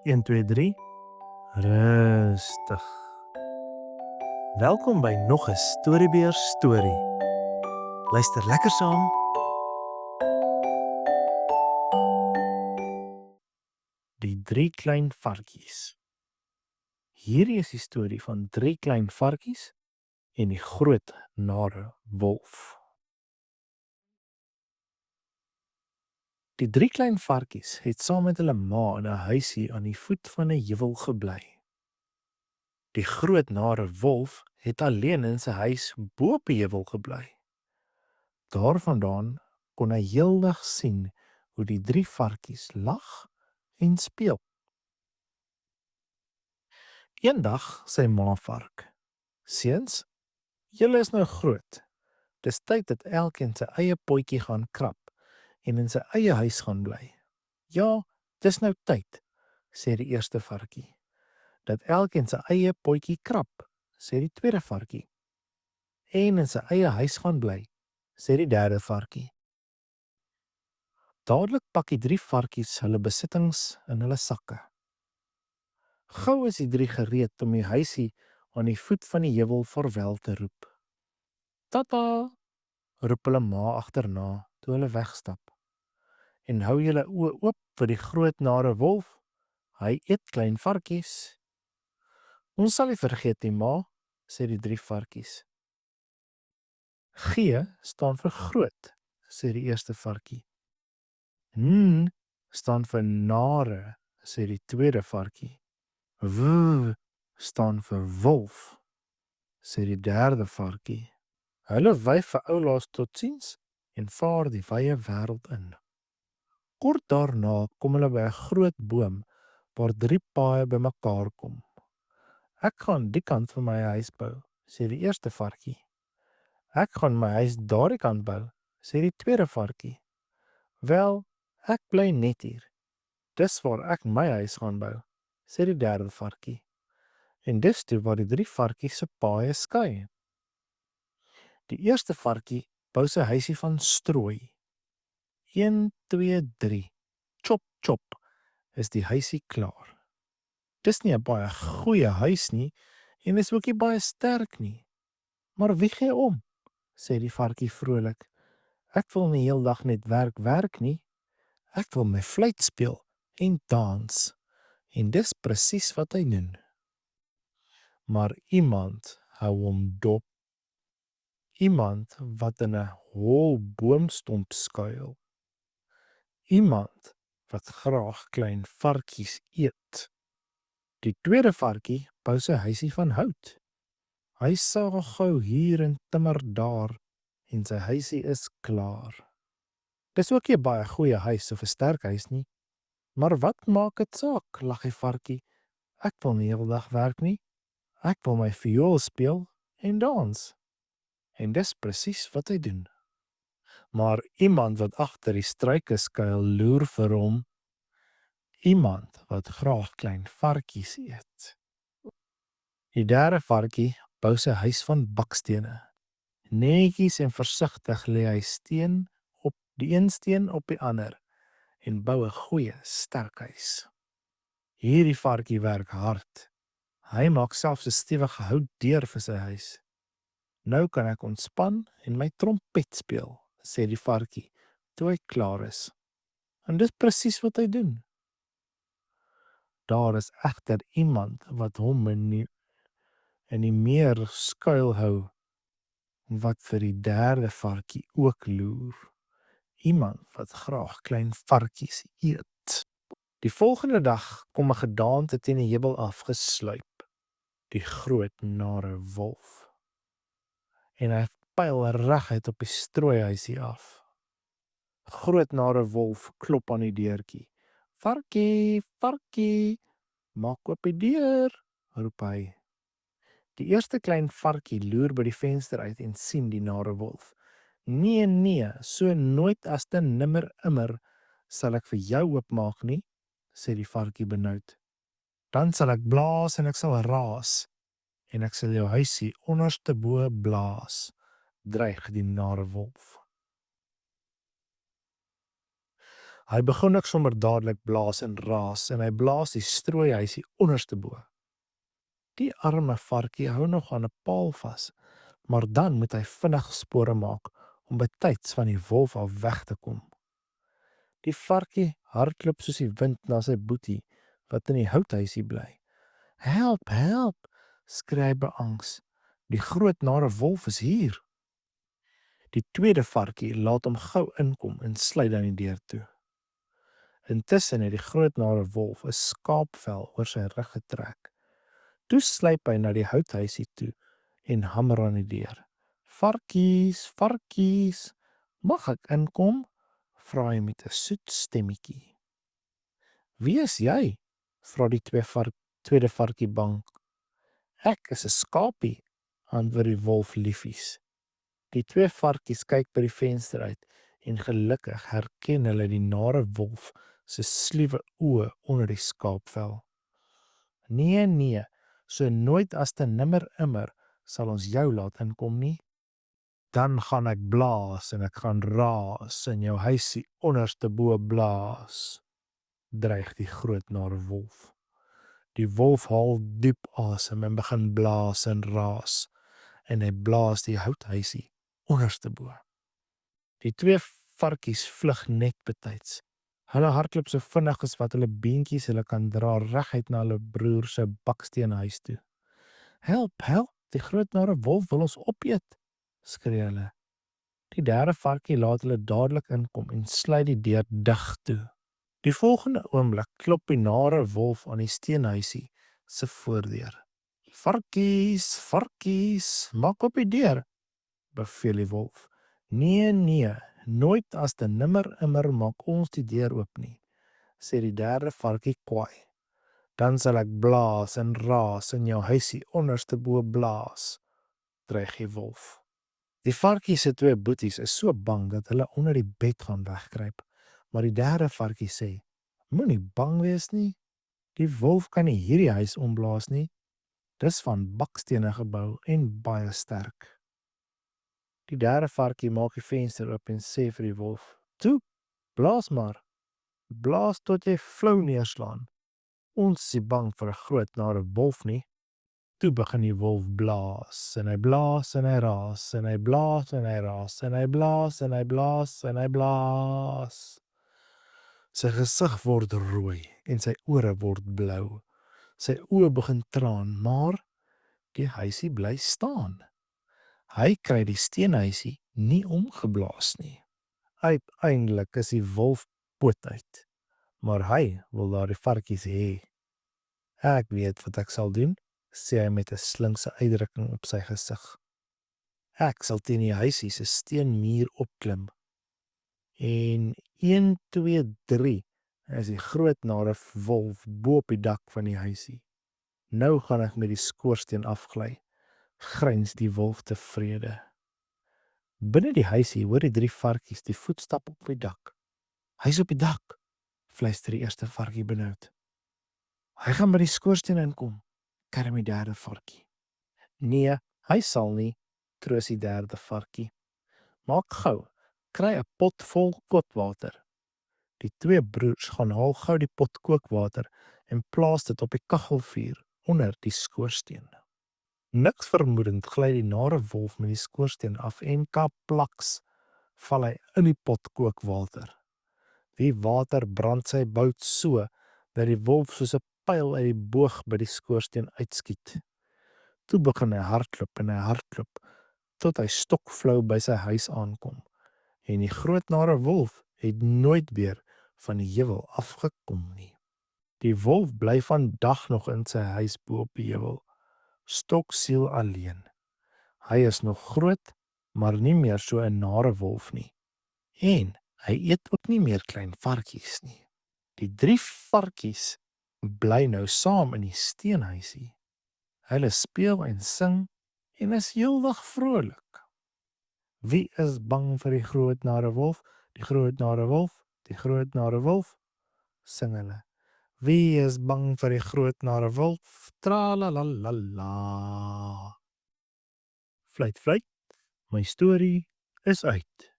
1, 2, 3. Rustig. Welkom by nog 'n Storiebeer storie. Luister lekker saam. Die 3 klein varkies. Hierdie is die storie van 3 klein varkies en die groot nare wolf. Die 3 klein varkies het saam met hulle ma in 'n huisie aan die voet van 'n heuwel gebly. Die groot nare wolf het alleen in sy huis bo op die heuwel gebly. Daarvandaan kon hy heeldag sien hoe die 3 varkies lag en speel. Eendag sy ma vark: "Seuns, julle is nou groot. Dis tyd dat elkeen sy eie potjie gaan krap en in sy eie huis gaan bly." "Ja, dis nou tyd," sê die eerste varkie. "Dat elkeen sy eie potjie krap," sê die tweede varkie. "En in sy eie huis gaan bly," sê die derde varkie. Dadelik pak die 3 varkies hulle besittings in hulle sakke. Gou is die 3 gereed om die huisie aan die voet van die heuwel vaarwel te roep. "Tata," roep hulle ma agterna toe hulle wegstap. "En hou julle oë oop vir die groot nare wolf. Hy eet klein varkies." "Ons sal nie vergeet nie, ma," sê die 3 varkies. "G staan vir groot," sê die eerste varkie. "N staan vir nare," sê die tweede varkie. "W staan vir wolf," sê die derde varkie. Hulle wyf vir oulaas totsiens en vaar die wye wêreld in. Kort daarna kom hulle by 'n groot boom waar 3 paaie bymekaar kom. "Ek gaan die kant van my huis bou," sê die eerste varkie. "Ek gaan my huis daardie kant bou," sê die tweede varkie. "Wel, ek bly net hier. Dis waar ek my huis gaan bou," sê die derde varkie. En dis toe waar die 3 varkies se paaie skei. Die eerste varkie bou sy huisie van strooi. 1, 2, 3. Chop, chop, is die huisie klaar. Dis nie 'n baie goeie huis nie en is ook nie baie sterk nie. "Maar wie gee om?" sê die varkie vrolik. "Ek wil nie heeldag net werk nie. Ek wil my fluit speel en dans." En dis presies wat hy doen. Maar iemand hou hom dop. Iemand wat in 'n hol boomstomp skuil. Iemand wat graag klein varkies eet. Die tweede varkie bou sy huisie van hout. Hy saag gou hier en timmer daar en sy huisie is klaar. Dis ook nie 'n baie goeie huis of 'n sterk huis nie. "Maar wat maak dit saak?" lag die varkie. "Ek wil nie heeldag werk nie. Ek wil my viool speel en dans." En dis presies wat hy doen. Maar iemand wat agter die struike skuil loer vir hom. Iemand wat graag klein varkies eet. Die derde varkie bou sy huis van bakstene. Netjies en versigtig lê hy die een steen op die ander en bou 'n goeie, sterk huis. Hierdie varkie werk hard. Hy maak selfs 'n stewige houtdeur vir sy huis. "Nou kan ek ontspan en my trompet speel," sê die varkie toe hy klaar is. En dis presies wat hy doen. Daar is egter iemand wat hom in die meer skuilhou, wat vir die derde varkie ook loer. Iemand wat graag klein varkies eet. Die volgende dag kom 'n gedaante teen die heuwel afgesluip. Die groot nare wolf. En hy pyl reguit op die strooihuisie af. Groot nare wolf klop aan die deurtjie. "Varkie, varkie, maak oop die deur," roep hy. Die eerste klein varkie loer by die venster uit en sien die nare wolf. "Nee, nee, so nooit as te nimmer immer sal ek vir jou oopmaak nie," sê die varkie benoud. "Dan sal ek blaas en ek sal raas en ek sal jou huisie onderste bo blaas," dreig die nare wolf. Hy begin ook sommer dadelik blaas en raas en hy blaas die strooihuisie onderste bo. Die arme varkie hou nog aan 'n paal vas, maar dan moet hy vinnig spore maak om betyds van die wolf af weg te kom. Die varkie hardloop soos die wind na sy boetie wat in die houthuisie bly. "Help, help!" skree hy beangs. "Die groot nare wolf is hier." Die tweede varkie laat hom gou inkom en sluit dan die deur toe. Intussen het die groot nare wolf 'n skaapvel oor sy rug getrek. Toe sluip hy na die houthuisie toe en hamer aan die deur. "Varkies, varkies, mag ek inkom?" vra hy met 'n soet stemmetjie. "Wie is jy?" vra die tweede varkie bang. "Ek is 'n skapie," antwoord die wolf liefies. Die twee varkies kyk by die venster uit en gelukkig herken hulle die nare wolf se sluwe oë onder die skaapvel. "Nee, nee, so nooit as te nimmer immer sal ons jou laat inkom nie. Dan gaan ek blaas en ek gaan raas en jou huisie onderste bo blaas," dreig die groot nare wolf. Die wolf haal diep asem en begin blaas en raas en hy blaas die houthuisie onderste bo. Die twee varkies vlug net betyds. Hulle hardloop so vinnig as wat hulle beentjies hulle kan dra reguit na hulle broer se baksteenhuis toe. "Help, help, die groot nare wolf wil ons opeet," skree hulle. Die derde varkie laat hulle dadelik inkom en sluit die deur dig toe. Die volgende oomblik klop die nare wolf aan die steenhuisie se voordeur. "Varkies, varkies, maak oop die deur," beveel die wolf. "Nee, nee, nooit as te nimmer immer maak ons die deur oop nie," sê die derde varkie kwaai. "Dan sal ek blaas en raas en jou huisie onderste bo blaas," dreig die wolf. Die varkie se twee boeties is so bang dat hulle onder die bed gaan wegkruip, maar die derde varkie sê: "Moenie bang wees nie. Die wolf kan nie hierdie huis omblaas nie. Dis van bakstene gebou en baie sterk." Die derde varkie maak die venster oop en sê vir die wolf: "Toe, blaas maar. Blaas tot jy flou neerslaan. Ons is nie bang vir 'n groot nare wolf nie." Toe begin die wolf blaas en hy blaas en hy raas en hy blaas en hy raas en hy blaas en hy blaas en hy blaas. Sy gesig word rooi en sy ore word blou. Sy oë begin traan, maar die huisie bly staan. Hy kry die steenhuisie nie omgeblaas nie. Uiteindelik is die wolf poot uit, maar hy wil daardie varkies hê. "Ek weet wat ek sal doen," sê hy met 'n slinkse uitdrukking op sy gesig. "Ek sal teen die huisie se steenmuur opklim. En 1, 2, 3 is die groot nare wolf bo op die dak van die huisie. Nou gaan ek met die skoorsteen afgly," gryns die wolf tevrede. Binne die huisie hoor die 3 varkies die voetstap op die dak. "Hy's op die dak," fluister die eerste varkie benoud. "Hy gaan by die skoorsteen inkom," kerm die derde varkie. "Nee, hy sal nie," troos die derde varkie. "Maak gou, kry 'n pot vol kookwater." Die twee broers gaan haal gou die pot kookwater en plaas dit op die kaggelvuur onder die skoorsteen. Niks vermoedend gly die nare wolf met die skoorsteen af en kaplaks val hy in die pot kookwater. Die water brand sy bout so dat die wolf soos 'n pyl uit die boog by die skoorsteen uitskiet. Toe begin hy hardloop tot hy stokflou by sy huis aankom. En die groot nare wolf het nooit weer van die heuwel afgekom nie. Die wolf bly vandag nog in sy huis bo op die heuwel, stoksiel alleen. Hy is nog groot, maar nie meer so 'n nare wolf nie. En hy eet ook nie meer klein varkies nie. Die 3 varkies bly nou saam in die steenhuisie. Hulle speel en sing en is heelwag vrolik. Wie is bang vir die groot nare wolf? Die groot nare wolf, die groot nare wolf, sing hulle. Wie is bang vir die groot nare wolf? Tra-la-la-la-la. Fluit, fluit, my storie is uit.